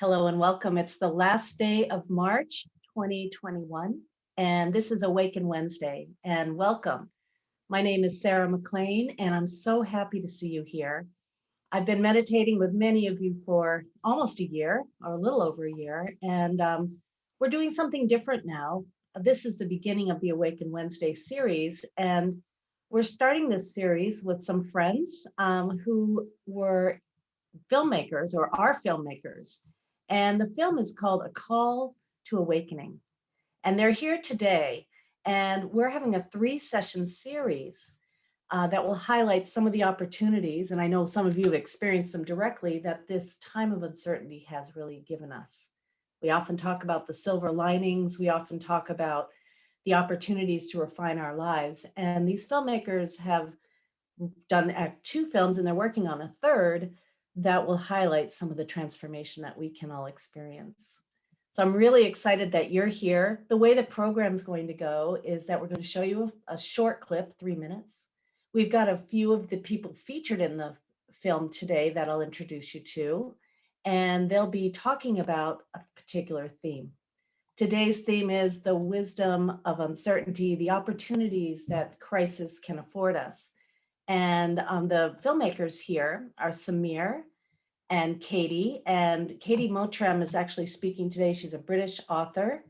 Hello and welcome. It's the last day of March 2021, and this is Awaken Wednesday. And welcome. My name is Sarah McLean, and I'm so happy to see you here. I've been meditating with many of you for almost a year, or a little over a year, and we're doing something different now. This is the beginning of the Awaken Wednesday series, and we're starting this series with some friends who were filmmakers or are filmmakers. And the film is called A Call to Awakening. And they're here today. And we're having a 3-session series that will highlight some of the opportunities. And I know some of you have experienced them directly that this time of uncertainty has really given us. We often talk about the silver linings. We often talk about the opportunities to refine our lives. And these filmmakers have done 2 films and they're working on a third that will highlight some of the transformation that we can all experience. So I'm really excited that you're here. The way the program is going to go is that we're going to show you a short clip, 3 minutes. We've got a few of the people featured in the film today that I'll introduce you to, and they'll be talking about a particular theme. Today's theme is the wisdom of uncertainty, the opportunities that crisis can afford us. And the filmmakers here are Samir and Katie. And Katie Mottram is actually speaking today. She's a British author.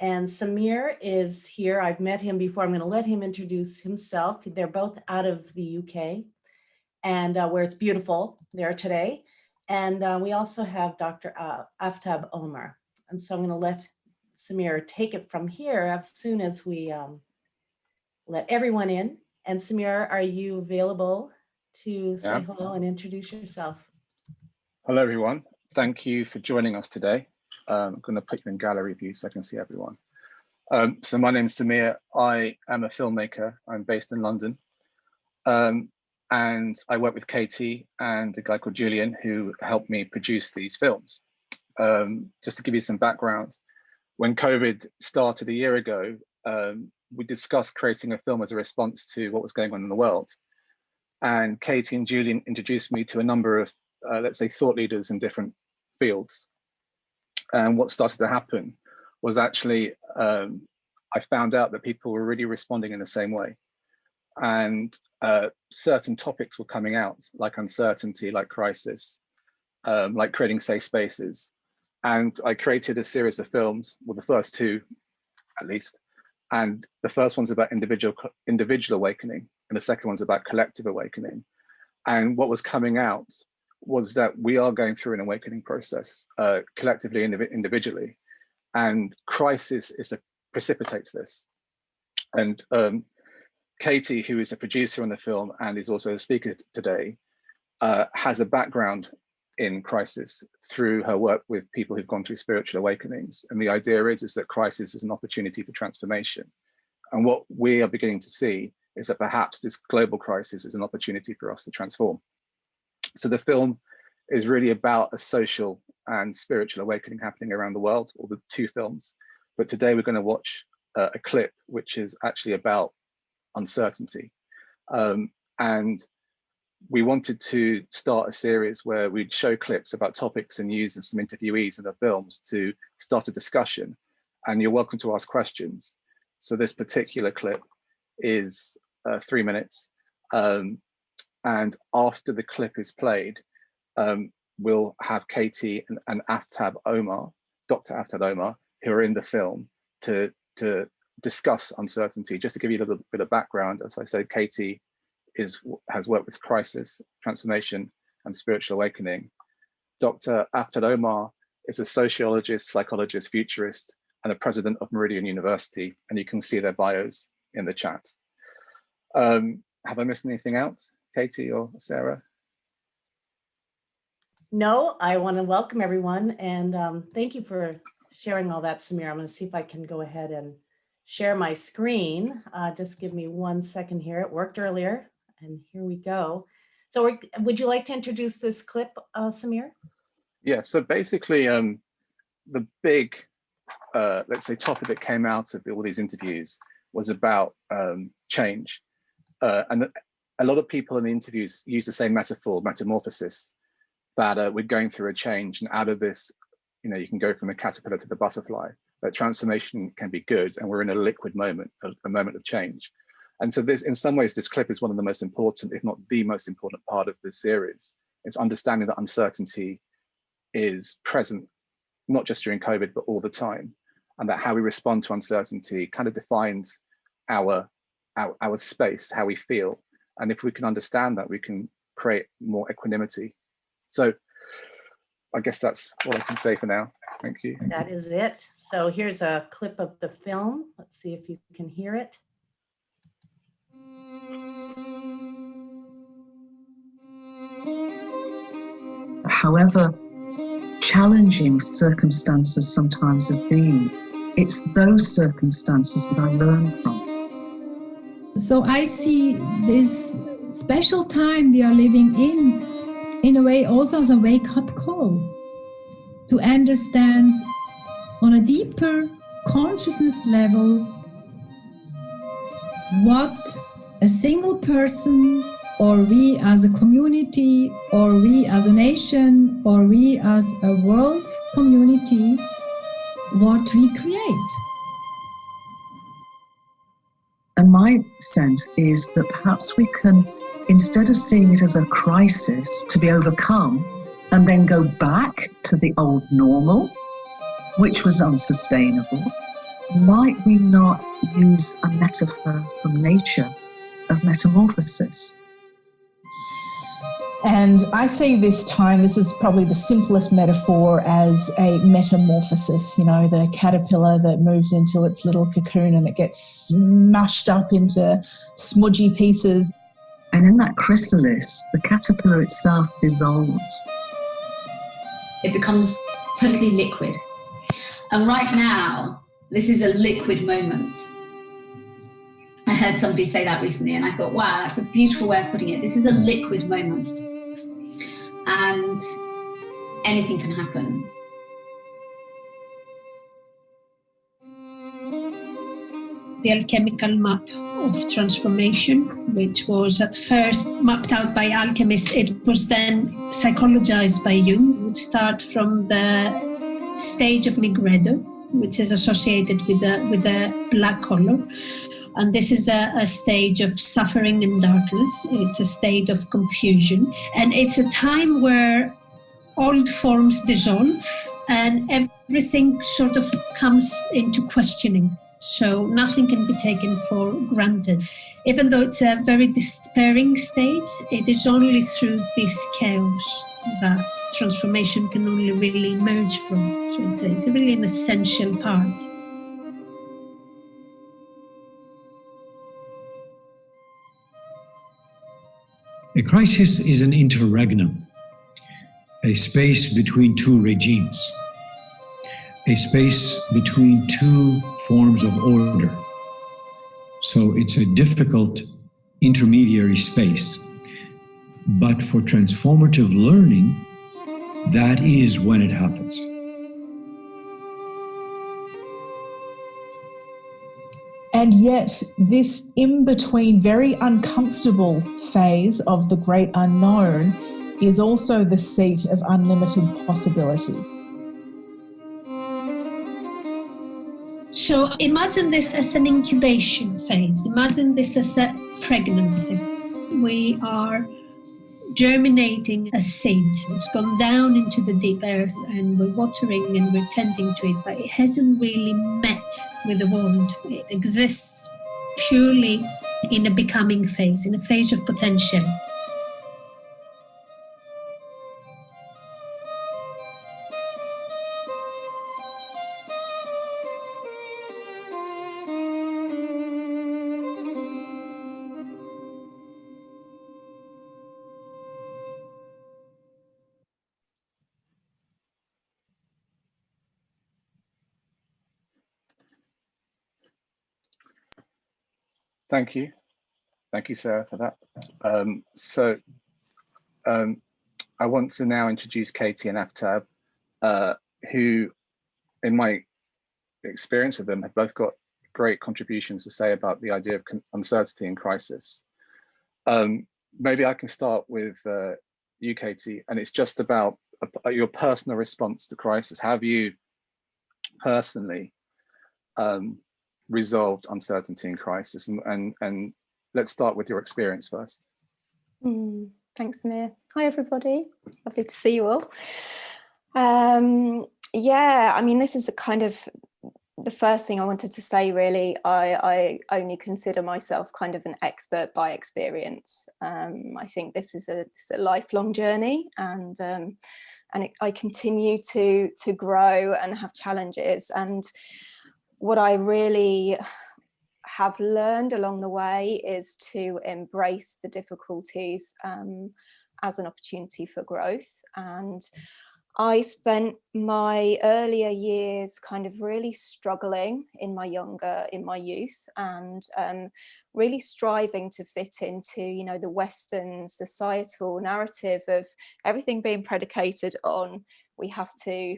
And Samir is here. I've met him before. I'm going to let him introduce himself. They're both out of the UK, and where it's beautiful there today. And we also have Dr. Aftab Omar. And so I'm going to let Samir take it from here as soon as we let everyone in. And Samir, are you available to say hello and introduce yourself? Hello, everyone. Thank you for joining us today. I'm going to put you in gallery view so I can see everyone. So my name is Samir. I am a filmmaker. I'm based in London. And I work with Katie and a guy called Julian who helped me produce these films. Just to give you some background, when COVID started a year ago, we discussed creating a film as a response to what was going on in the world. And Katie and Julian introduced me to a number of, let's say, thought leaders in different fields. And what started to happen was actually, I found out that people were really responding in the same way. And certain topics were coming out, like uncertainty, like crisis, like creating safe spaces. And I created a series of films, well, the first 2, at least. And the first one's about individual awakening, and the second one's about collective awakening. And what was coming out was that we are going through an awakening process, collectively and individually. And crisis precipitates this. And Katie, who is a producer on the film and is also a speaker today, has a background in crisis through her work with people who've gone through spiritual awakenings. And the idea is that crisis is an opportunity for transformation. And what we are beginning to see is that perhaps this global crisis is an opportunity for us to transform. So the film is really about a social and spiritual awakening happening around the world, or the 2 films. But today we're going to watch a clip which is actually about uncertainty. And we wanted to start a series where we'd show clips about topics and use some interviewees in the films to start a discussion. And you're welcome to ask questions. So this particular clip is 3 minutes. And after the clip is played, we'll have Katie and Aftab Omar, Dr. Aftab Omar, who are in the film to discuss uncertainty. Just to give you a little bit of background, as I said, Katie has worked with crisis, transformation, and spiritual awakening. Dr. Aftab Omar is a sociologist, psychologist, futurist, and a president of Meridian University, and you can see their bios in the chat. Have I missed anything out, Katie or Sarah? No, I want to welcome everyone, and thank you for sharing all that, Samir. I'm going to see if I can go ahead and share my screen. Just give me 1 second here. It worked earlier, and here we go. So would you like to introduce this clip, Samir? Yeah, so basically the big, let's say, topic that came out of all these interviews was about change. And a lot of people in the interviews use the same metaphor, metamorphosis, that we're going through a change, and out of this you can go from the caterpillar to the butterfly, that transformation can be good, and we're in a liquid moment, a moment of change. And so this, in some ways, this clip is one of the most important, if not the most important part of this series. It's understanding that uncertainty is present, not just during COVID, but all the time. And that how we respond to uncertainty kind of defines our space, how we feel. And if we can understand that, we can create more equanimity. So I guess that's all I can say for now. Thank you. That is it. So here's a clip of the film. Let's see if you can hear it. However challenging circumstances sometimes have been, it's those circumstances that I learn from. So I see this special time we are living in a way also as a wake-up call to understand on a deeper consciousness level what a single person, or we as a community, or we as a nation, or we as a world community, what we create. And my sense is that perhaps we can, instead of seeing it as a crisis to be overcome and then go back to the old normal, which was unsustainable, might we not use a metaphor from nature of metamorphosis? And I see this time, this is probably the simplest metaphor, as a metamorphosis, the caterpillar that moves into its little cocoon and it gets smashed up into smudgy pieces. And in that chrysalis, the caterpillar itself dissolves. It becomes totally liquid. And right now, this is a liquid moment. I heard somebody say that recently and I thought, wow, that's a beautiful way of putting it. This is a liquid moment. And anything can happen. The alchemical map of transformation, which was at first mapped out by alchemists, it was then psychologized by Jung. It would start from the stage of nigredo, which is associated with a black color. And this is a stage of suffering and darkness. It's a state of confusion. And it's a time where old forms dissolve and everything sort of comes into questioning. So nothing can be taken for granted. Even though it's a very despairing state, it is only through this chaos that transformation can only really emerge from. So it's really an essential part. A crisis is an interregnum, a space between two regimes, a space between two forms of order. So it's a difficult intermediary space. But for transformative learning, that is when it happens. And yet, this in-between, very uncomfortable phase of the great unknown is also the seat of unlimited possibility. So imagine this as an incubation phase. Imagine this as a pregnancy. We are germinating a seed. It's gone down into the deep earth and we're watering and we're tending to it, but it hasn't really met with the world. It exists purely in a becoming phase, in a phase of potential. Thank you. Thank you, Sarah, for that. I want to now introduce Katie and Aftab, who, in my experience of them, have both got great contributions to say about the idea of uncertainty and crisis. Maybe I can start with you, Katie, and it's just about your personal response to crisis. How have you personally resolved uncertainty and crisis? And let's start with your experience first. Thanks, Samir. Hi, everybody. Lovely to see you all. Yeah, I mean, this is the first thing I wanted to say, really. I only consider myself kind of an expert by experience. I think this is a lifelong journey, and I continue to grow and have challenges. And what I really have learned along the way is to embrace the difficulties as an opportunity for growth. And I spent my earlier years kind of really struggling in my youth, and really striving to fit into, you know, the Western societal narrative of everything being predicated on, we have to,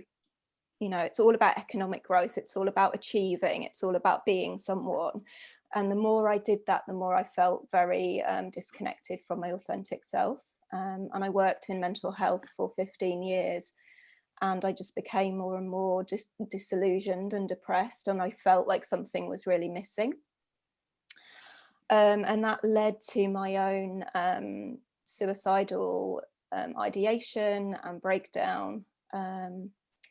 you know, it's all about economic growth, it's all about achieving, it's all about being someone. And the more I did that, the more I felt very disconnected from my authentic self. And I worked in mental health for 15 years. And I just became more and more disillusioned and depressed, and I felt like something was really missing. And that led to my own suicidal ideation and breakdown,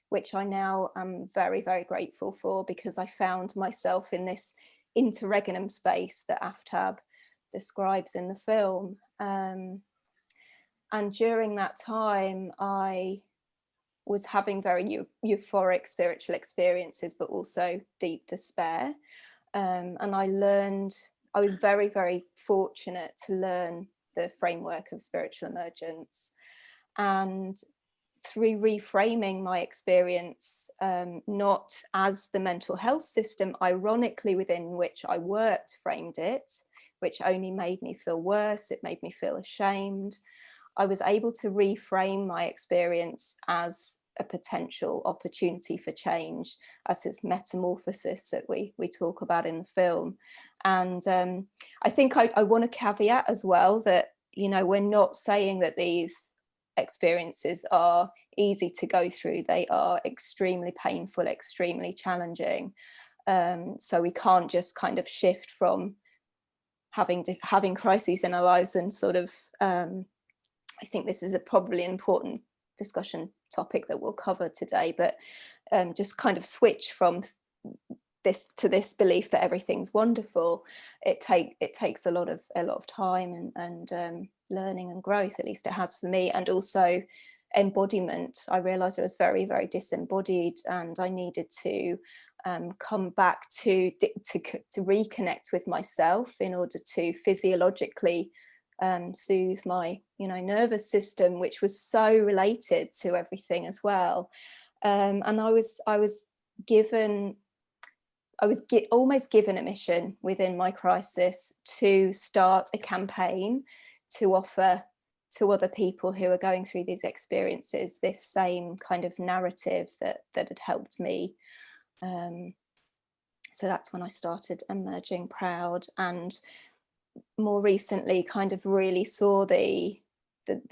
which I now am very, very grateful for, because I found myself in this interregnum space that Aftab describes in the film. And during that time, I was having very euphoric spiritual experiences, but also deep despair. And I was very, very fortunate to learn the framework of spiritual emergence. And through reframing my experience, not as the mental health system, ironically, within which I worked, framed it, which only made me feel worse, it made me feel ashamed, I was able to reframe my experience as a potential opportunity for change, as this metamorphosis that we talk about in the film. And I think I want to caveat as well that, you know, we're not saying that these experiences are easy to go through. They are extremely painful, extremely challenging. So we can't just kind of shift from having crises in our lives and sort of I think this is probably an important discussion topic that we'll cover today, but just kind of switch from this to this belief that everything's wonderful. It takes a lot of time and learning and growth, at least it has for me, and also embodiment. I realized I was very, very disembodied, and I needed to come back to reconnect with myself in order to physiologically soothe my, you know, nervous system, which was so related to everything as well. And I was almost given a mission within my crisis to start a campaign to offer to other people who are going through these experiences this same kind of narrative that had helped me. So that's when I started Emerging Proud, and more recently kind of really saw the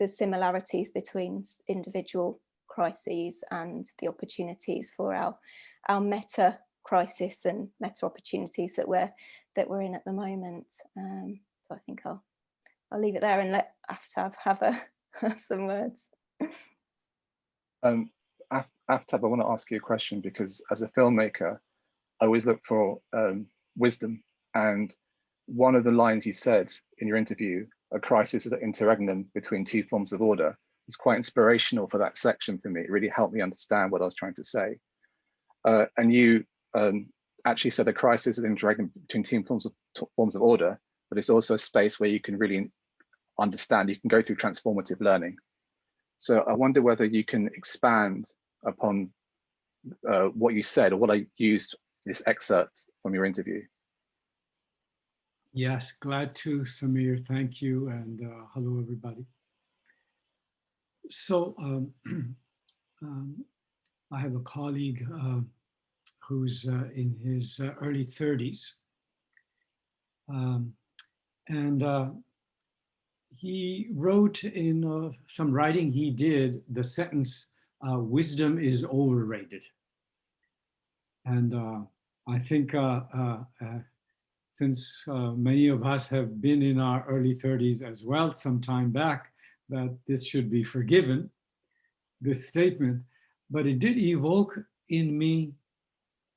similarities between individual crises and the opportunities for our meta crisis and meta opportunities that we're in at the moment. So I think I'll leave it there and let Aftab have some words. Aftab, I want to ask you a question, because as a filmmaker, I always look for wisdom. And one of the lines you said in your interview, a crisis is an interregnum between two forms of order, is quite inspirational for that section for me. It really helped me understand what I was trying to say. And you actually said a crisis is an interregnum between two forms of order, but it's also a space where you can really understand, you can go through transformative learning. So I wonder whether you can expand upon what you said, or what I used this excerpt from your interview. Yes, glad to, Samir. Thank you, and hello, everybody. So I have a colleague who's in his early 30s, and he wrote in some writing he did the sentence, wisdom is overrated. And I think since many of us have been in our early 30s as well some time back, that this should be forgiven, this statement, but it did evoke in me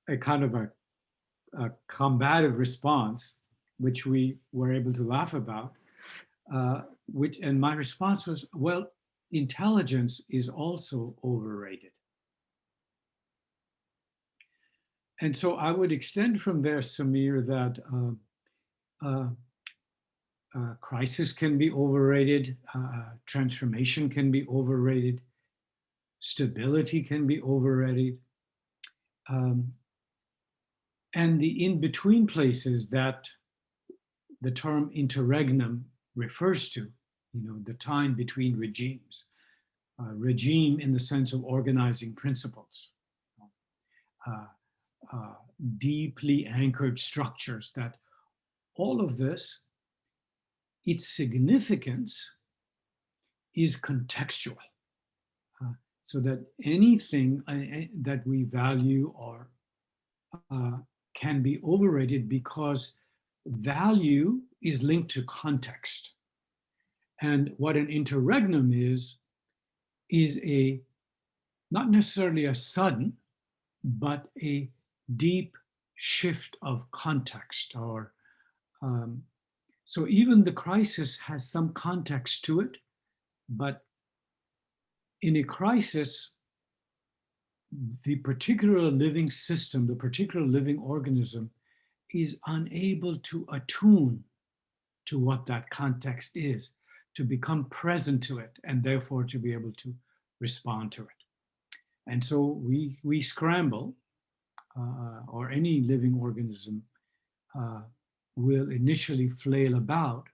a kind of a combative response, which we were able to laugh about, and my response was, well, intelligence is also overrated. And so I would extend from there, Samir, that crisis can be overrated, transformation can be overrated, stability can be overrated, and the in-between places that the term interregnum refers to, the time between regimes, regime in the sense of organizing principles, deeply anchored structures, that all of this, its significance is contextual. So that anything that we value or can be overrated because value is linked to context. And what an interregnum is a, not necessarily a sudden, but a deep shift of context. Or so even the crisis has some context to it, but in a crisis, the particular living system, the particular living organism is unable to attune to what that context is, to become present to it, and therefore to be able to respond to it. And so we scramble, or any living organism will initially flail about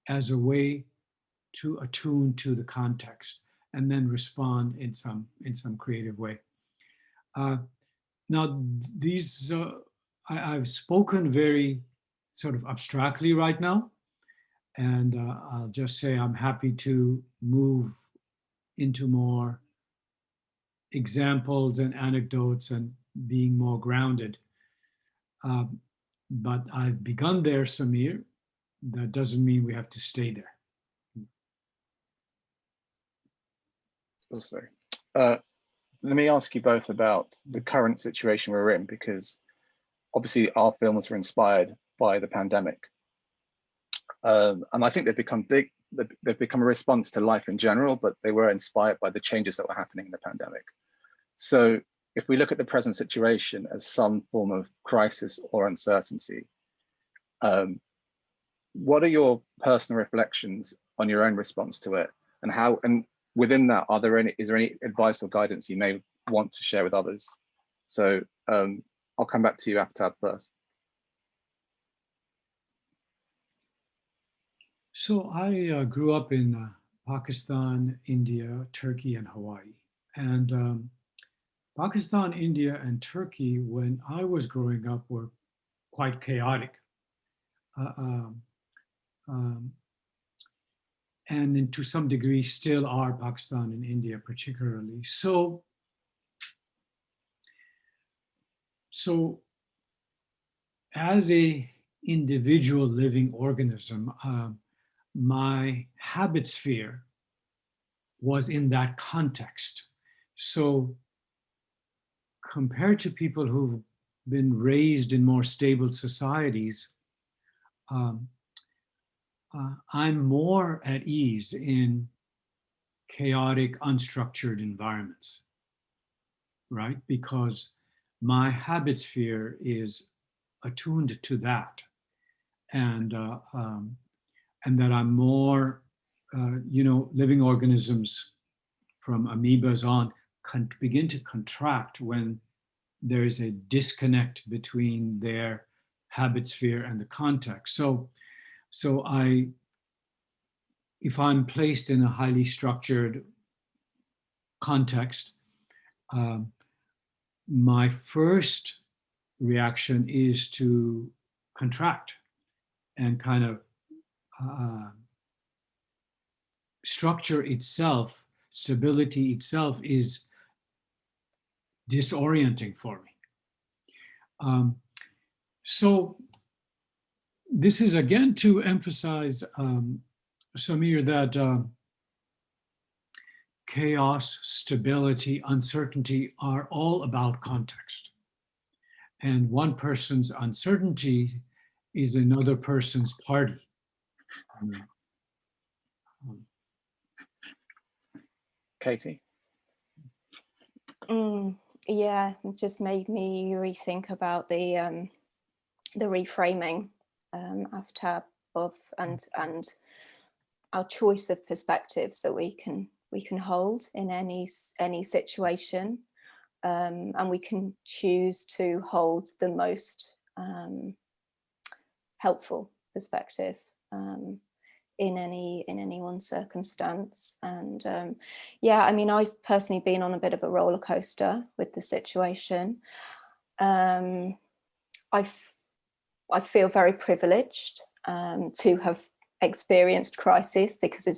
as a way to attune to the context and then respond in some creative way. Now, these I've spoken very sort of abstractly right now, and I'll just say I'm happy to move into more examples and anecdotes and being more grounded. But I've begun there, Samir. That doesn't mean we have to stay there. Oh, sorry. Let me ask you both about the current situation we're in, because obviously our films were inspired by the pandemic. And I think they've become big, they've become a response to life in general, but they were inspired by the changes that were happening in the pandemic. So if we look at the present situation as some form of crisis or uncertainty, what are your personal reflections on your own response to it, and how, and within that, is there any advice or guidance you may want to share with others? So I'll come back to you, Aftab, first. So I grew up in Pakistan, India, Turkey, and Hawaii. And Pakistan, India, and Turkey, when I was growing up, were quite chaotic. And to some degree still are, Pakistan and India particularly. So as a individual living organism, my habit sphere was in that context. So compared to people who've been raised in more stable societies, I'm more at ease in chaotic, unstructured environments, right? Because my habit sphere is attuned to that, and that I'm more, living organisms from amoebas on begin to contract when there is a disconnect between their habit sphere and the context. So if I'm placed in a highly structured context, my first reaction is to contract and kind of structure itself, stability itself is disorienting for me. So this is again to emphasize, Samir, that chaos, stability, uncertainty are all about context. And one person's uncertainty is another person's party. Katie? Yeah, it just made me rethink about the reframing after of and our choice of perspectives that we can hold in any situation, and we can choose to hold the most helpful perspective in anyone's circumstance. And yeah, I mean, I've personally been on a bit of a roller coaster with the situation. I feel very privileged to have experienced crisis, because I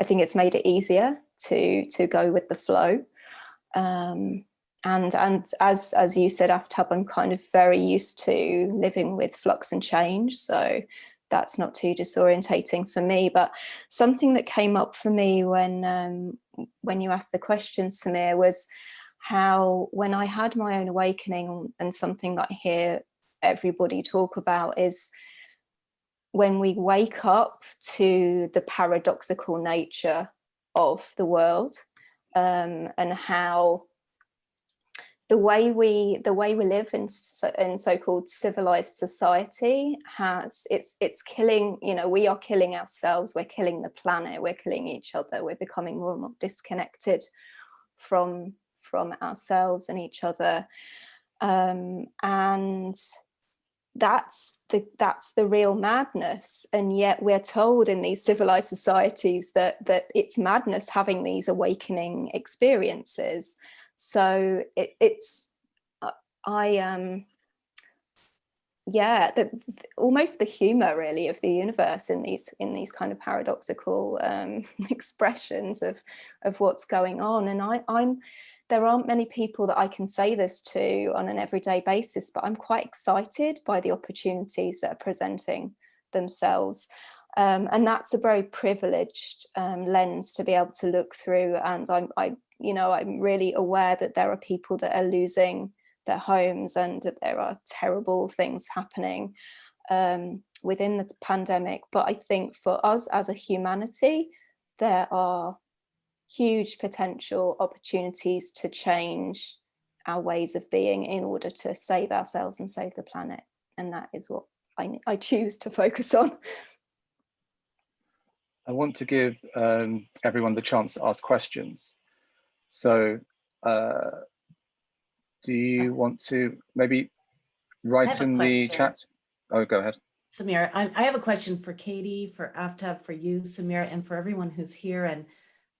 think it's made it easier to go with the flow. And as you said, Aftab, I'm kind of very used to living with flux and change, so that's not too disorientating for me. But something that came up for me when you asked the question, Samir, was how when I had my own awakening, and something that I hear everybody talk about is when we wake up to the paradoxical nature of the world, and how the way we live in so-called civilized society it's killing, we are killing ourselves, we're killing the planet, we're killing each other, we're becoming more and more disconnected from ourselves and each other, and that's the real madness. And yet we're told in these civilized societies that it's madness having these awakening experiences. So almost the humor really of the universe in these kind of paradoxical expressions of what's going on. And there aren't many people that I can say this to on an everyday basis, but I'm quite excited by the opportunities that are presenting themselves. And that's a very privileged lens to be able to look through. And I'm really aware that there are people that are losing their homes, and that there are terrible things happening within the pandemic. But I think for us as a humanity, there are huge potential opportunities to change our ways of being in order to save ourselves and save the planet. And that is what I choose to focus on. I want to give everyone the chance to ask questions. So do you want to maybe write in the chat? Oh, go ahead. Samir, I have a question for Katie, for Aftab, for you, Samir, and for everyone who's here. And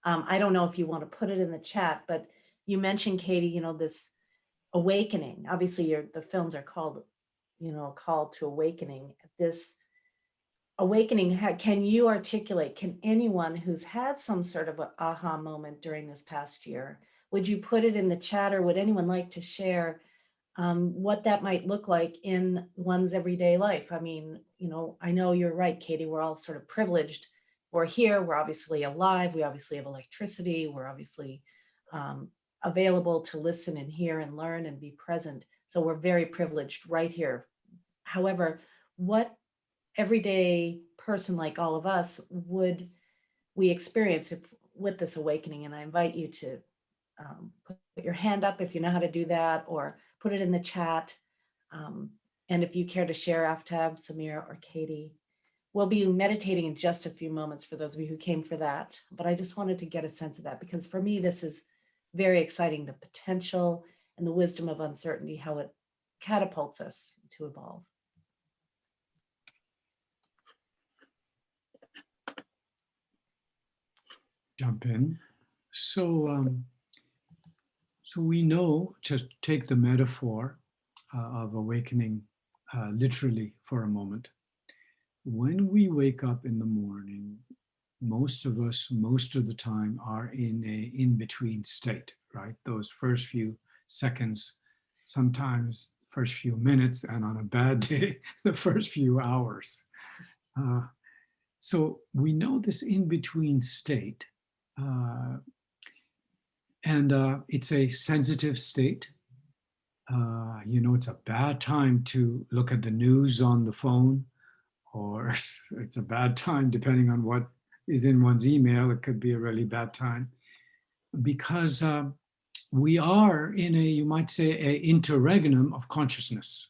I don't know if you want to put it in the chat, but you mentioned, Katie, this awakening. Obviously, the films are called, Call to Awakening. This awakening, can you articulate, can anyone who's had some sort of an aha moment during this past year, would you put it in the chat, or would anyone like to share what that might look like in one's everyday life? I mean, I know you're right, Katie, we're all sort of privileged. We're here, we're obviously alive, we obviously have electricity, we're obviously available to listen and hear and learn and be present. So we're very privileged right here. However, what everyday person like all of us would we experience with this awakening? And I invite you to put your hand up if you know how to do that, or put it in the chat. And if you care to share, Aftab, Samir, or Katie, we'll be meditating in just a few moments for those of you who came for that. But I just wanted to get a sense of that, because for me, this is very exciting, the potential and the wisdom of uncertainty, how it catapults us to evolve. Jump in. So we know, to take the metaphor of awakening literally for a moment, when we wake up in the morning, most of us, most of the time, are in a in-between state, right? Those first few seconds, sometimes first few minutes, and on a bad day, the first few hours. So we know this in-between state, and it's a sensitive state. It's a bad time to look at the news on the phone, or it's a bad time depending on what is in one's email. It could be a really bad time because we are in a, you might say, an interregnum of consciousness,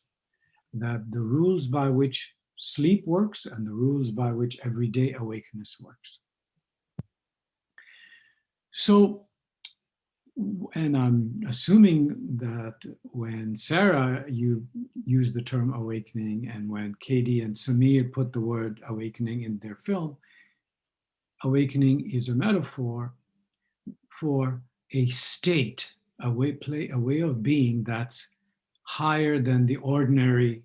that the rules by which sleep works and the rules by which everyday awakeness works. So, and I'm assuming that when Sarah, you used the term awakening, and when Katie and Samir put the word awakening in their film, awakening is a metaphor for a state, a way of being that's higher than the ordinary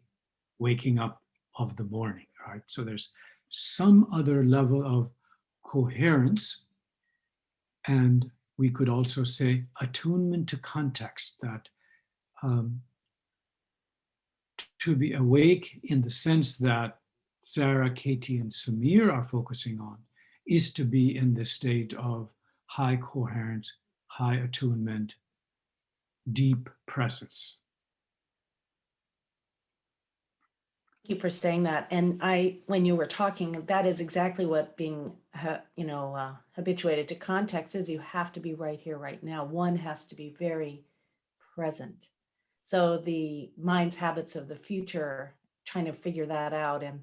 waking up of the morning, right? So there's some other level of coherence, and we could also say attunement to context, that to be awake in the sense that Sarah, Katie, and Samir are focusing on is to be in this state of high coherence, high attunement, deep presence. Thank you for saying that. And when you were talking, that is exactly what being, habituated to context is. You have to be right here, right now. One has to be very present. So the mind's habits of the future, trying to figure that out and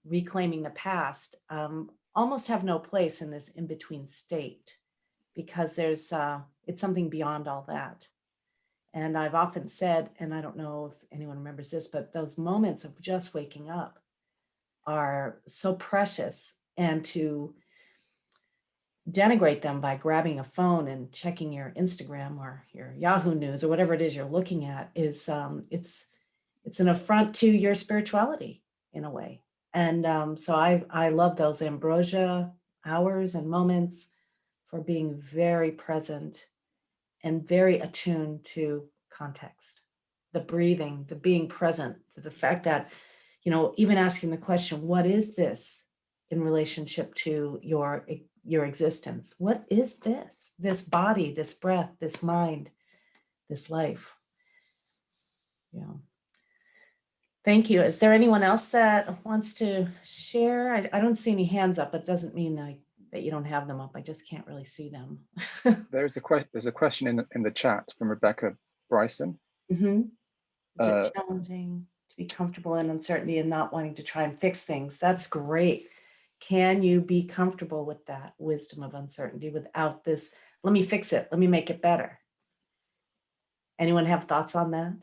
reclaiming the past, almost have no place in this in-between state, because it's something beyond all that. And I've often said, and I don't know if anyone remembers this, but those moments of just waking up are so precious, and to denigrate them by grabbing a phone and checking your Instagram or your Yahoo News or whatever it is you're looking at is it's an affront to your spirituality in a way. And so I love those ambrosia hours and moments for being very present and very attuned to context, the breathing, the being present, the fact that, even asking the question, what is this in relationship to your existence? What is this body, this breath, this mind, this life? Yeah. Thank you. Is there anyone else that wants to share? I don't see any hands up, but it doesn't mean that you don't have them up. I just can't really see them. There's a question in the chat from Rebecca Bryson. Mm-hmm. Is it challenging to be comfortable in uncertainty and not wanting to try and fix things? That's great. Can you be comfortable with that wisdom of uncertainty without this, let me fix it, let me make it better? Anyone have thoughts on that?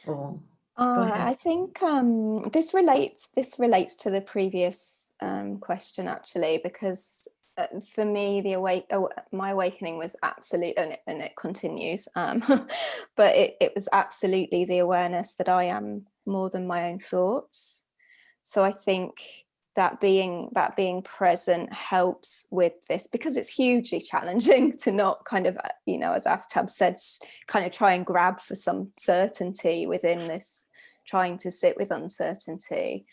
Oh, go ahead. I think this relates to the previous question, actually, because for me, my awakening was absolute, and it continues, but it was absolutely the awareness that I am more than my own thoughts. So I think that being present helps with this, because it's hugely challenging to not kind of, as Aftab said, kind of try and grab for some certainty within this, trying to sit with uncertainty.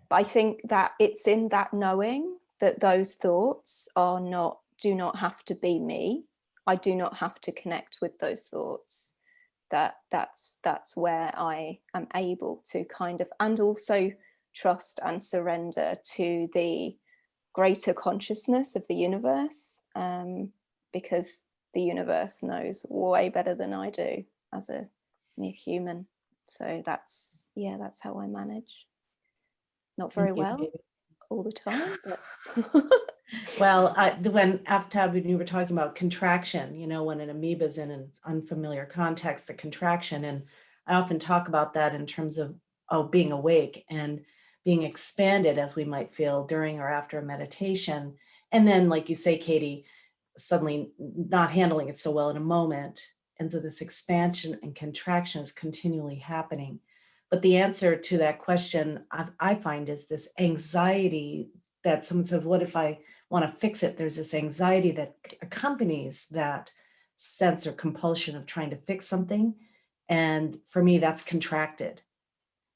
But I think that it's in that knowing that those thoughts do not have to be me. I do not have to connect with those thoughts. That's where I am able to kind of, and also trust and surrender to the greater consciousness of the universe, because the universe knows way better than I do as a mere human. So that's how I manage. Not very well all the time, but well, when you were talking about contraction, when an amoeba is in an unfamiliar context, the contraction, and I often talk about that in terms of being awake and being expanded, as we might feel during or after a meditation, and then, like you say, Katie, suddenly not handling it so well in a moment, and so this expansion and contraction is continually happening. But the answer to that question I find is this anxiety that someone said, what if I want to fix it? There's this anxiety that accompanies that sense or compulsion of trying to fix something. And for me, that's contracted,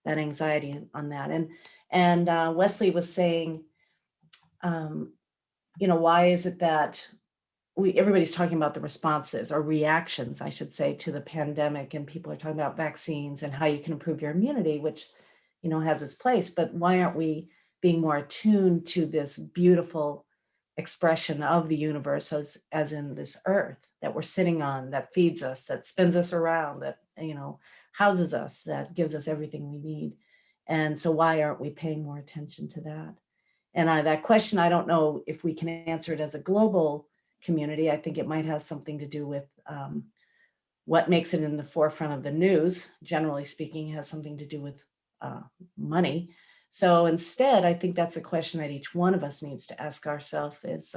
that anxiety on that. And Wesley was saying, why is it that everybody's talking about the responses or reactions, I should say, to the pandemic, and people are talking about vaccines and how you can improve your immunity, which, has its place. But why aren't we being more attuned to this beautiful expression of the universe as in this earth that we're sitting on, that feeds us, that spins us around, that, houses us, that gives us everything we need? And so why aren't we paying more attention to that? And that question, I don't know if we can answer it as a global community. I think it might have something to do with what makes it in the forefront of the news, generally speaking, has something to do with money. So instead, I think that's a question that each one of us needs to ask ourselves is,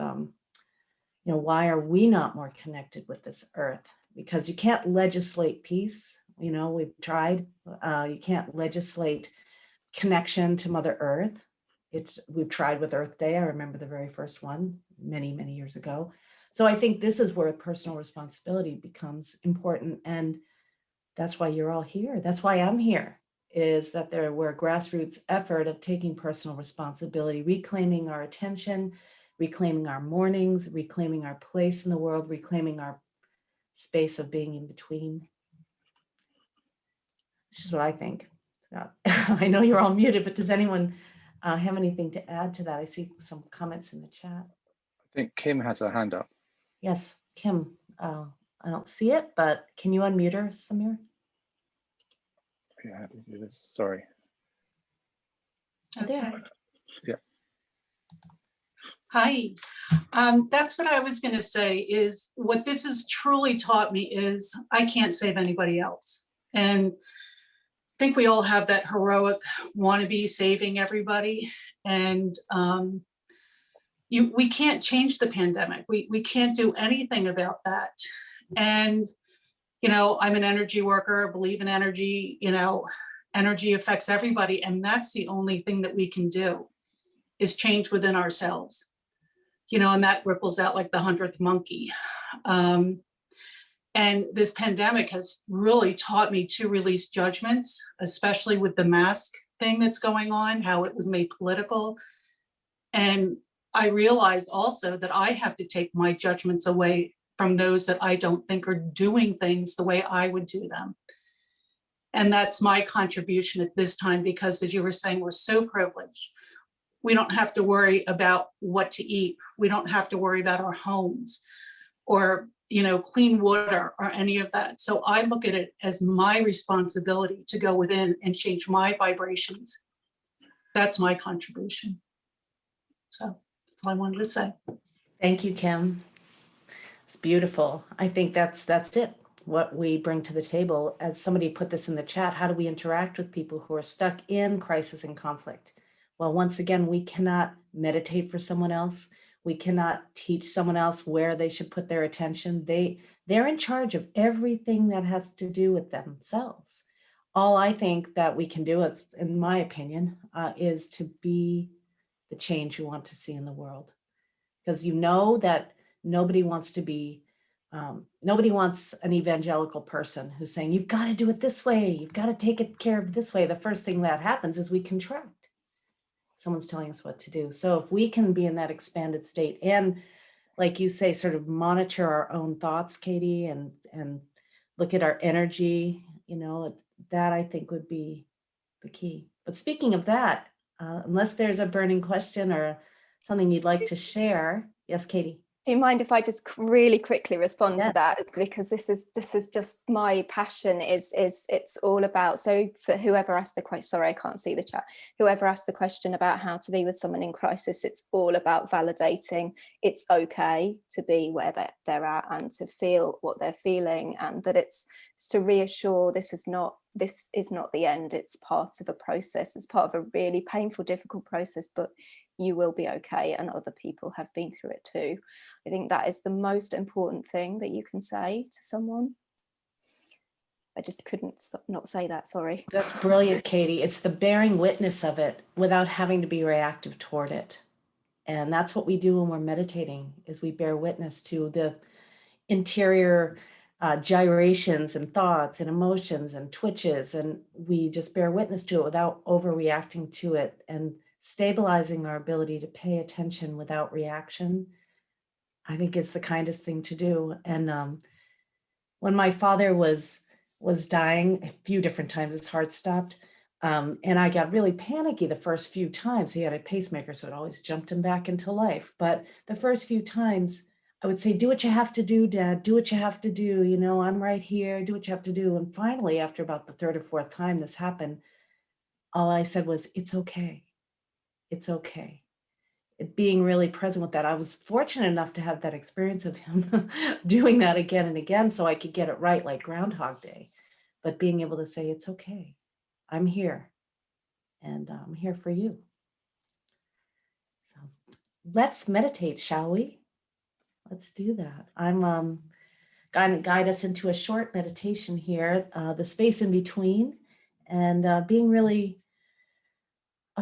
why are we not more connected with this earth? Because you can't legislate peace. We've tried. You can't legislate connection to Mother Earth. We've tried with Earth Day. I remember the very first one many, many years ago. So I think this is where personal responsibility becomes important. And that's why you're all here. That's why I'm here, is that we're a grassroots effort of taking personal responsibility, reclaiming our attention, reclaiming our mornings, reclaiming our place in the world, reclaiming our space of being in between. This is what I think. I know you're all muted, but does anyone have anything to add to that? I see some comments in the chat. I think Kim has her hand up. Yes, Kim. I don't see it, but can you unmute her, Samir? Yeah, how do you do this? Sorry. Okay. Yeah. Hi. That's what I was going to say, is what this has truly taught me is I can't save anybody else. And I think we all have that heroic wannabe saving everybody. And we can't change the pandemic. We can't do anything about that. And, I'm an energy worker, believe in energy, energy affects everybody. And that's the only thing that we can do, is change within ourselves, and that ripples out like the 100th monkey. And this pandemic has really taught me to release judgments, especially with the mask thing that's going on, how it was made political. And I realized also that I have to take my judgments away from those that I don't think are doing things the way I would do them. And that's my contribution at this time, because as you were saying, we're so privileged. We don't have to worry about what to eat. We don't have to worry about our homes or, clean water or any of that. So I look at it as my responsibility to go within and change my vibrations. That's my contribution. So that's all I wanted to say. Thank you, Kim. It's beautiful. I think that's it. What we bring to the table. As somebody put this in the chat, how do we interact with people who are stuck in crisis and conflict? Well, once again, we cannot meditate for someone else. We cannot teach someone else where they should put their attention. They're in charge of everything that has to do with themselves. All I think that we can do, in my opinion, is to be the change you want to see in the world. Because that nobody wants an evangelical person who's saying, you've got to do it this way. You've got to take it care of this way. The first thing that happens is we contract. Someone's telling us what to do. So if we can be in that expanded state and, like you say, sort of monitor our own thoughts, Katie, and look at our energy, that I think would be the key. But speaking of that, unless there's a burning question or something you'd like to share. Yes, Katie. Do you mind if I just really quickly respond to that? Because this is just my passion. Is it's all about, so for whoever asked the question, sorry, I can't see the chat. Whoever asked the question about how to be with someone in crisis, it's all about validating it's okay to be where they're at and to feel what they're feeling, and that it's to reassure this is not the end. It's part of a process. It's part of a really painful, difficult process, but you will be okay, and other people have been through it too. I think that is the most important thing that you can say to someone. I just couldn't not say that, sorry. That's brilliant, Katie. It's the bearing witness of it without having to be reactive toward it. And that's what we do when we're meditating, is we bear witness to the interior gyrations and thoughts and emotions and twitches. And we just bear witness to it without overreacting to it and stabilizing our ability to pay attention without reaction. I think it's the kindest thing to do. And when my father was dying a few different times, his heart stopped. And I got really panicky the first few times. He had a pacemaker, so it always jumped him back into life. But the first few times, I would say, do what you have to do, Dad, do what you have to do. You know, I'm right here, do what you have to do. And finally, after about the third or fourth time this happened, all I said was, it's okay. It's okay. Being really present with that. I was fortunate enough to have that experience of him doing that again and again so I could get it right, like Groundhog Day. But being able to say, it's okay. I'm here, and I'm here for you. So let's meditate, shall we? Let's do that. I'm going to guide us into a short meditation here, the space in between, and being really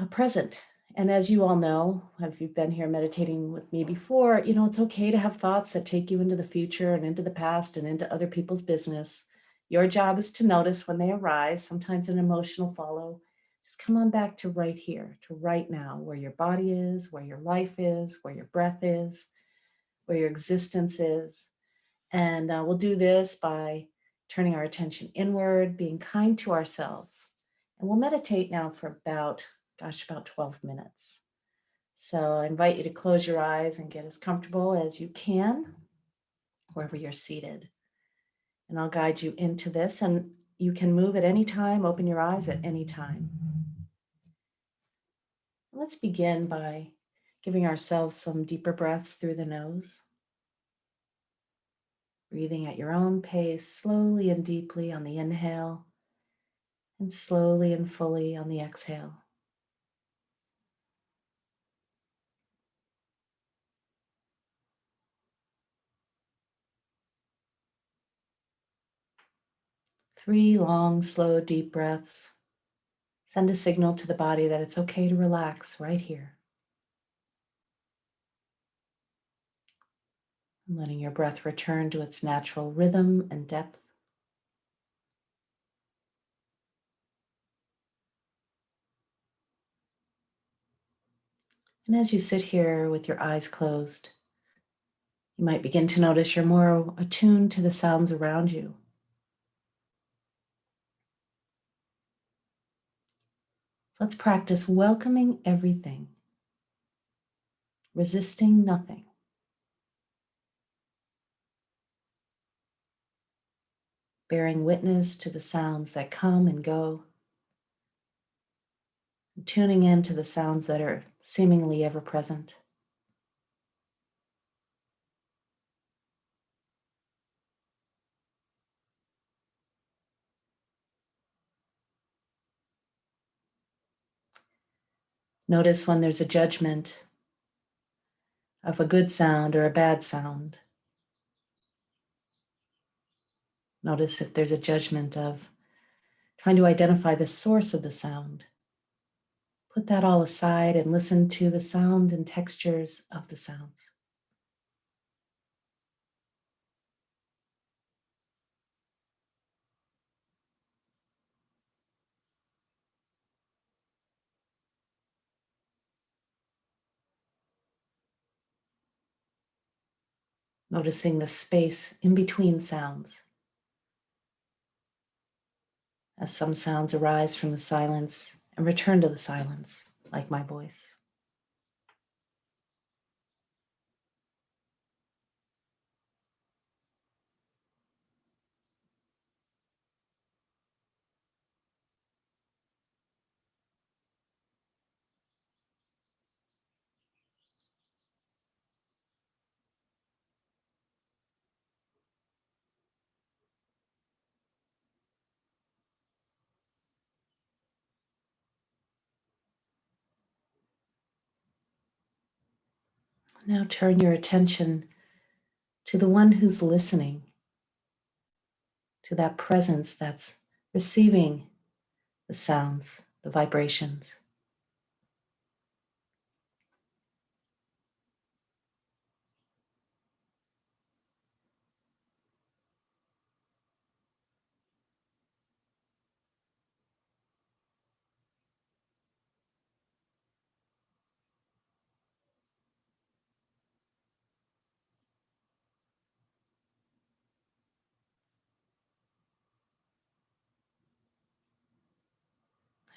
present. And as you all know, if you've been here meditating with me before, you know, it's okay to have thoughts that take you into the future and into the past and into other people's business. Your job is to notice when they arise, sometimes an emotional follow. Just come on back to right here, to right now, where your body is, where your life is, where your breath is, where your existence is. And we'll do this by turning our attention inward, being kind to ourselves. And we'll meditate now for about 12 minutes. So I invite you to close your eyes and get as comfortable as you can, wherever you're seated. And I'll guide you into this, and you can move at any time, open your eyes at any time. Let's begin by giving ourselves some deeper breaths through the nose. Breathing at your own pace, slowly and deeply on the inhale, and slowly and fully on the exhale. Three long, slow, deep breaths. Send a signal to the body that it's okay to relax right here. And letting your breath return to its natural rhythm and depth. And as you sit here with your eyes closed, you might begin to notice you're more attuned to the sounds around you. Let's practice welcoming everything, resisting nothing. Bearing witness to the sounds that come and go, and tuning in to the sounds that are seemingly ever present. Notice when there's a judgment of a good sound or a bad sound. Notice if there's a judgment of trying to identify the source of the sound. Put that all aside and listen to the sound and textures of the sounds. Noticing the space in between sounds. As some sounds arise from the silence and return to the silence, like my voice. Now turn your attention to the one who's listening to that presence that's receiving the sounds, the vibrations.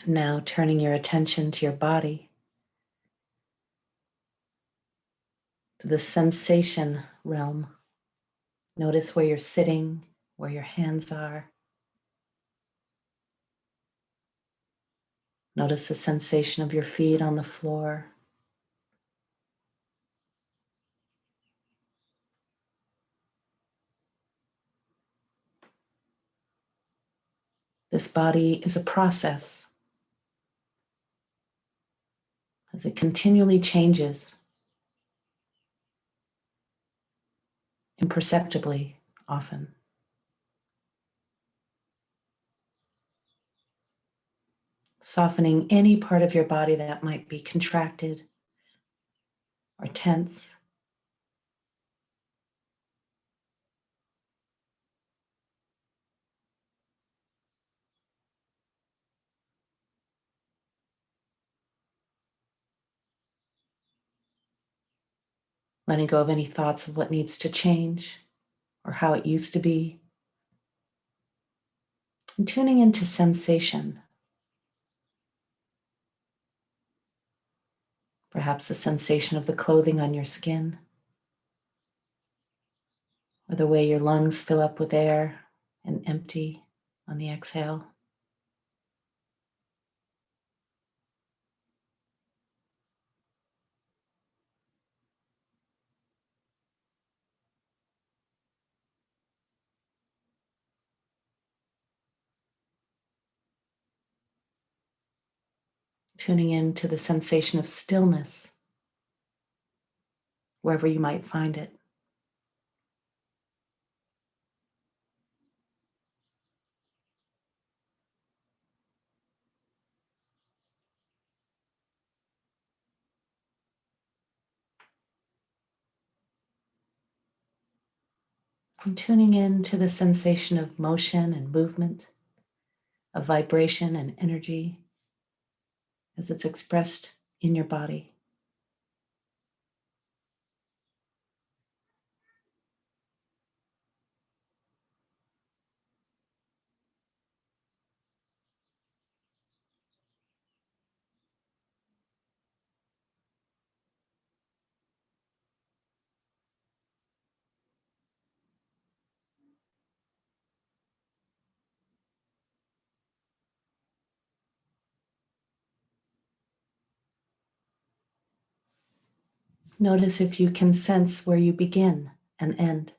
And now turning your attention to your body, to the sensation realm. Notice where you're sitting, where your hands are. Notice the sensation of your feet on the floor. This body is a process. As it continually changes, imperceptibly often. Softening any part of your body that might be contracted or tense. Letting go of any thoughts of what needs to change or how it used to be. And tuning into sensation. Perhaps the sensation of the clothing on your skin, or the way your lungs fill up with air and empty on the exhale. Tuning into the sensation of stillness, wherever you might find it. And tuning into the sensation of motion and movement, of vibration and energy as it's expressed in your body. Notice if you can sense where you begin and end.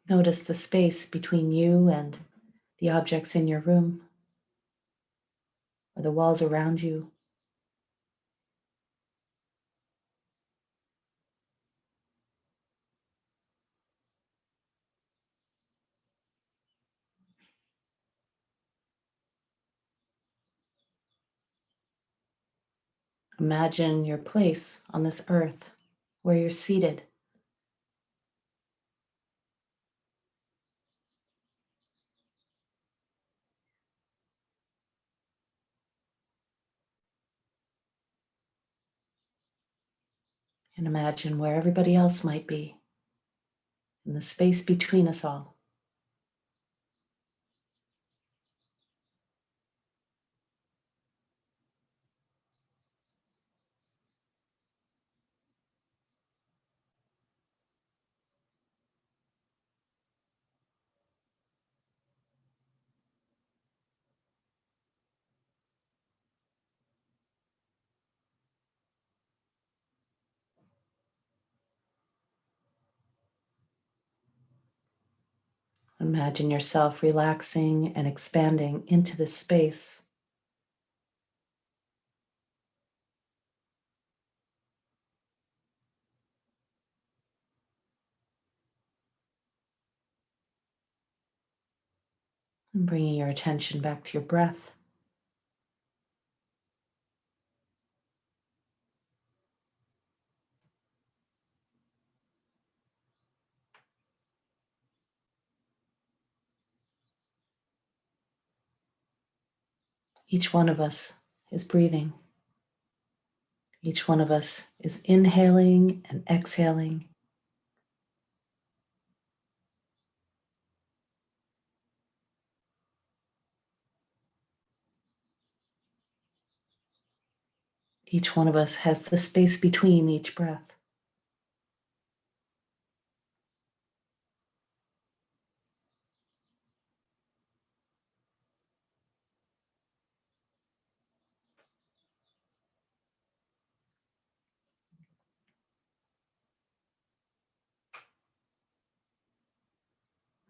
Notice the space between you and the objects in your room or the walls around you. Imagine your place on this earth where you're seated. And imagine where everybody else might be in the space between us all. Imagine yourself relaxing and expanding into this space. And bringing your attention back to your breath. Each one of us is breathing. Each one of us is inhaling and exhaling. Each one of us has the space between each breath.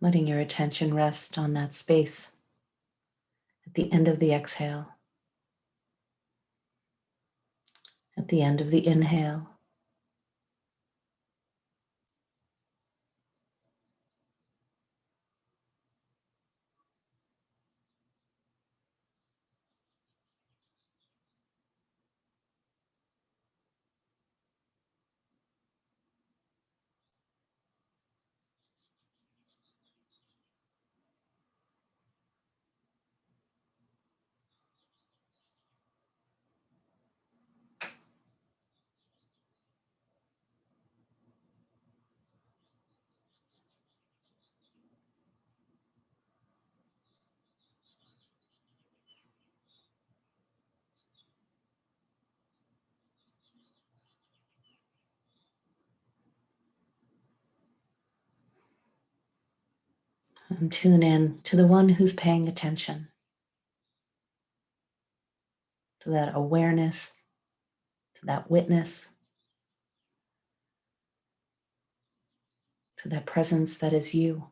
Letting your attention rest on that space at the end of the exhale, at the end of the inhale, and tune in to the one who's paying attention, to that awareness, to that witness, to that presence that is you.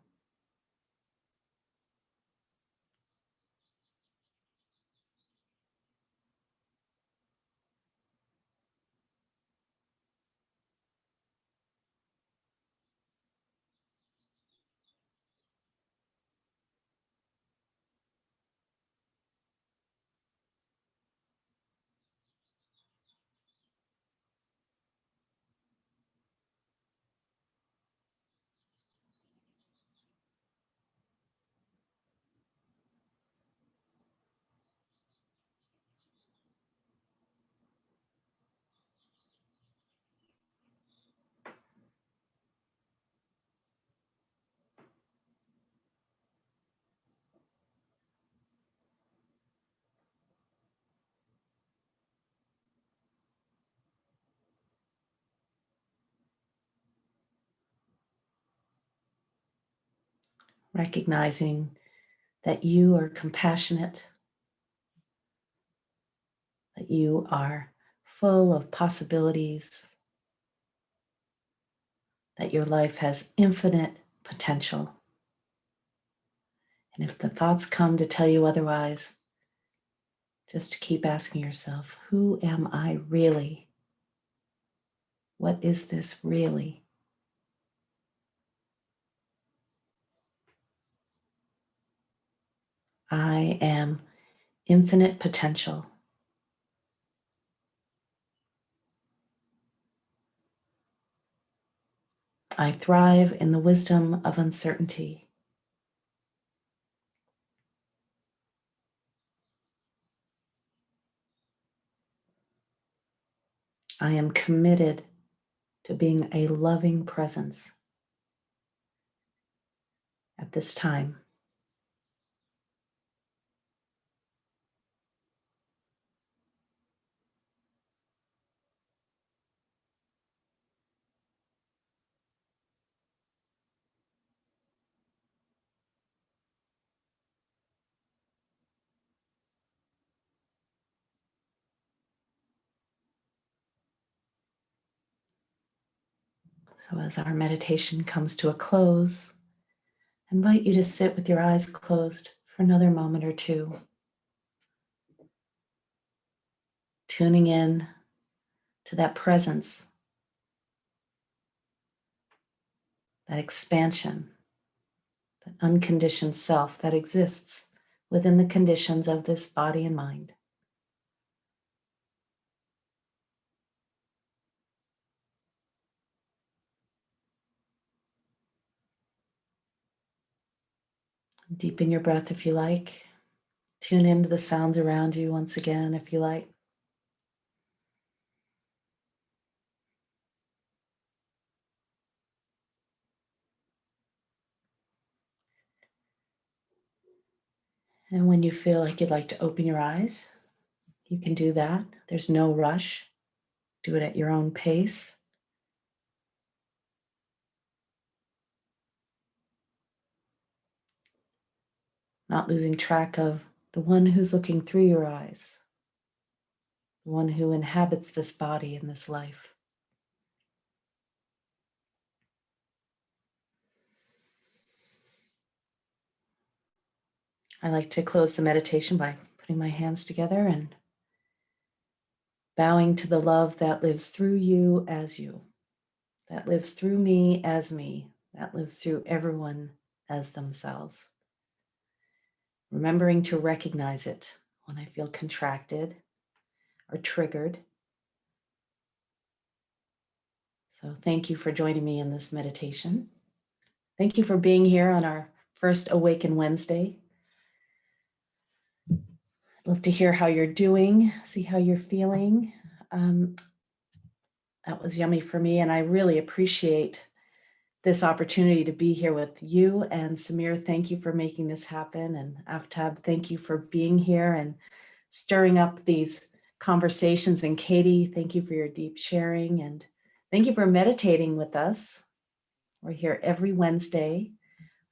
Recognizing that you are compassionate, that you are full of possibilities, that your life has infinite potential. And if the thoughts come to tell you otherwise, just keep asking yourself, who am I really? What is this really? I am infinite potential. I thrive in the wisdom of uncertainty. I am committed to being a loving presence at this time. So as our meditation comes to a close, I invite you to sit with your eyes closed for another moment or two, tuning in to that presence, that expansion, that unconditioned self that exists within the conditions of this body and mind. Deepen your breath if you like. Tune into the sounds around you once again if you like. And when you feel like you'd like to open your eyes, you can do that. There's no rush. Do it at your own pace. Not losing track of the one who's looking through your eyes, the one who inhabits this body and this life. I like to close the meditation by putting my hands together and bowing to the love that lives through you as you, that lives through me as me, that lives through everyone as themselves. Remembering to recognize it when I feel contracted or triggered. So thank you for joining me in this meditation. Thank you for being here on our first Awaken Wednesday. I'd love to hear how you're doing, see how you're feeling. That was yummy for me, and I really appreciate this opportunity to be here with you. And Samir, thank you for making this happen. And Aftab, thank you for being here and stirring up these conversations. And Katie, thank you for your deep sharing. And thank you for meditating with us. We're here every Wednesday.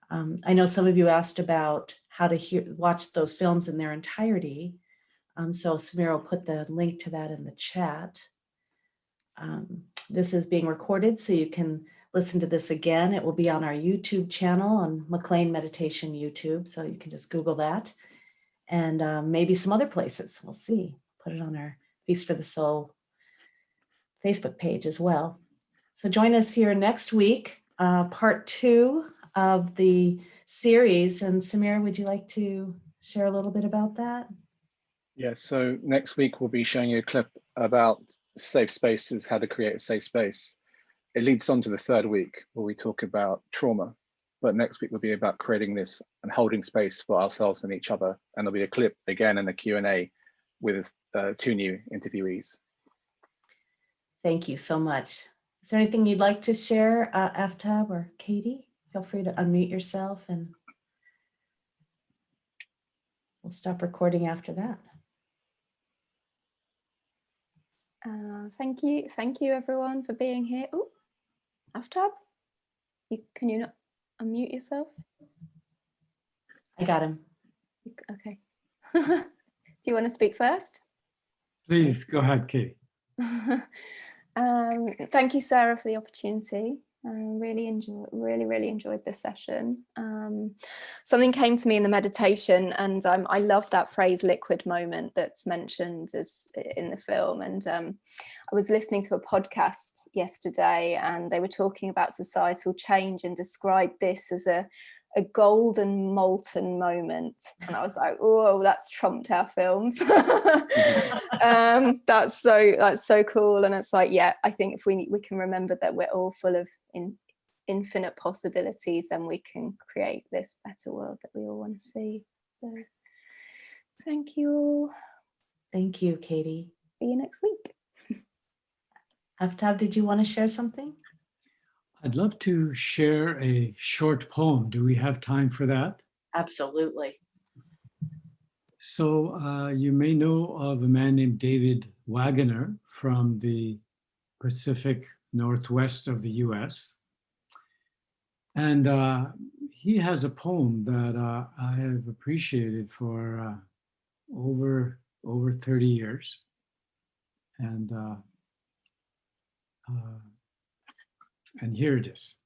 I know some of you asked about how to watch those films in their entirety. So Samir will put the link to that in the chat. This is being recorded, so you can listen to this again. It will be on our YouTube channel on McLean Meditation YouTube, so you can just Google that. And maybe some other places, we'll see. Put it on our Feast for the Soul Facebook page as well. So join us here next week, part 2 of the series. And Samir, would you like to share a little bit about that? Yeah, so next week we'll be showing you a clip about safe spaces, how to create a safe space. It leads on to the 3rd week where we talk about trauma, but next week will be about creating this and holding space for ourselves and each other. And there'll be a clip again and a Q&A with 2 new interviewees. Thank you so much. Is there anything you'd like to share, Aftab or Katie? Feel free to unmute yourself and we'll stop recording after that. Thank you everyone for being here. Oh, Aftab, can you not unmute yourself? I got him. Okay. Do you want to speak first? Please go ahead, Katie. Thank you, Sarah, for the opportunity. I really enjoyed this session. Something came to me in the meditation, and I love that phrase "liquid moment" that's mentioned as in the film. And I was listening to a podcast yesterday, and they were talking about societal change and described this as a golden molten moment, and I was like, oh, that's trumped our films. That's so cool. And it's like, yeah, I think if we can remember that we're all full of infinite possibilities, then we can create this better world that we all want to see. So thank you all. Thank you, Katie. See you next week. Aftab, did you want to share something? I'd love to share a short poem. Do we have time for that? Absolutely. So you may know of a man named David Wagoner from the Pacific Northwest of the US. And he has a poem that I have appreciated for over 30 years. And here it is.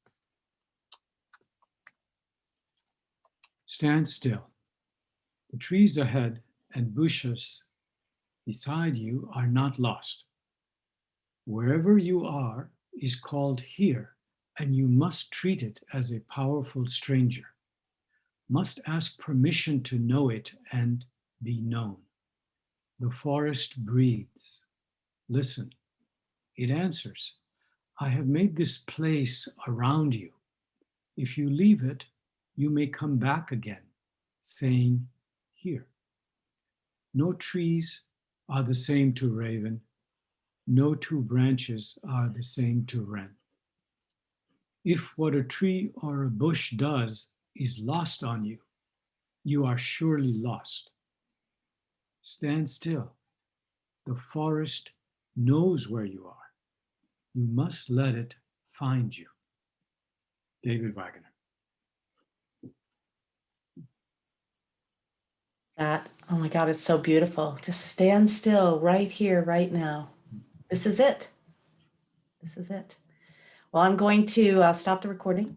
Stand still. The trees ahead and bushes beside you are not lost. Wherever you are is called here, and you must treat it as a powerful stranger. Must ask permission to know it and be known. The forest breathes. Listen. It answers, I have made this place around you. If you leave it, you may come back again, saying, here. No trees are the same to Raven. No two branches are the same to Wren. If what a tree or a bush does is lost on you, you are surely lost. Stand still. The forest knows where you are. You must let it find you. David Wagner. That, oh my God, it's so beautiful. Just stand still right here, right now. This is it. This is it. Well, I'm going to stop the recording.